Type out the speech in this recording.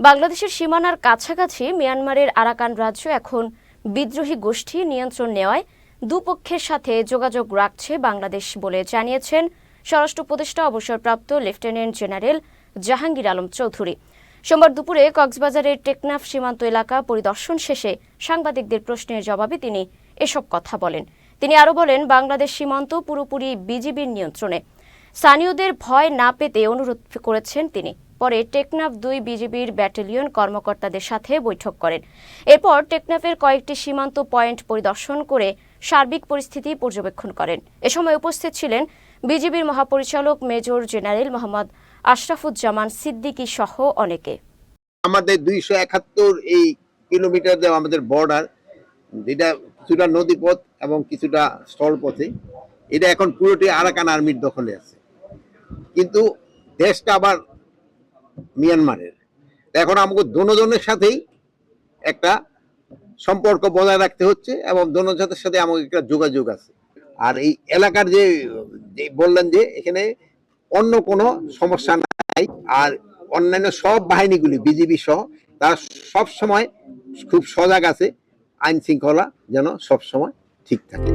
বাংলাদেশের সীমানার কাছাকাছি মিয়ানমারের আরাকান রাজ্য এখন বিদ্রোহী গোষ্ঠী নিয়ন্ত্রণ নেওয়ায় দুপক্ষের সাথে যোগাযোগ রাখছে বাংলাদেশ বলে জানিয়েছেন স্বরাষ্ট্র উপদেষ্টা অবসরপ্রাপ্ত লেফটেন্যান্ট জেনারেল জাহাঙ্গীর আলম চৌধুরী। সোমবার দুপুরে কক্সবাজারের টেকনাফ সীমান্ত এলাকা পরিদর্শন শেষে সাংবাদিকদের প্রশ্নের জবাবে তিনি এসব কথা বলেন। তিনি আরও বলেন, বাংলাদেশ সীমান্ত পুরোপুরি বিজিবির নিয়ন্ত্রণে। স্থানীয়দের ভয় না পেতে অনুরোধ করেছেন তিনি। পরে টেকনাফ ২ বিজিবির ব্যাটালিয়ন কর্মকর্তাদের সাথে বৈঠক করেন। এরপর টেকনাফের কয়েকটি সীমান্ত পয়েন্ট পরিদর্শন করে সার্বিক পরিস্থিতি পর্যবেক্ষণ করেন। এ সময় উপস্থিত ছিলেন বিজিবির মহাপরিচালক মেজর জেনারেল মোহাম্মদ আশরাফুজ্জামান সিদ্দিকী সহ অনেকে। আমাদের ২৭১ এই কিলোমিটার আমাদের বর্ডার, যেটা কিছুটা নদীপথ এবং কিছুটা স্থলপথে, এটা এখন পুরোটি আরাকান আর্মির দখলে আছে। কিন্তু দেশটা আবার মিয়ানমারের। এখন আমাকে দোনোজনের সাথেই একটা সম্পর্ক বজায় রাখতে হচ্ছে এবং দোনোজনের সাথে আমাকে একটা যোগাযোগ আছে। আর এই এলাকার যে বললেন যে এখানে অন্য কোনো সমস্যা নাই, আর অন্যান্য সব বাহিনীগুলি বিজিবি সহ তারা সব সময় খুব সজাগ আছে, আইন শৃঙ্খলা যেন সব সময় ঠিক থাকে।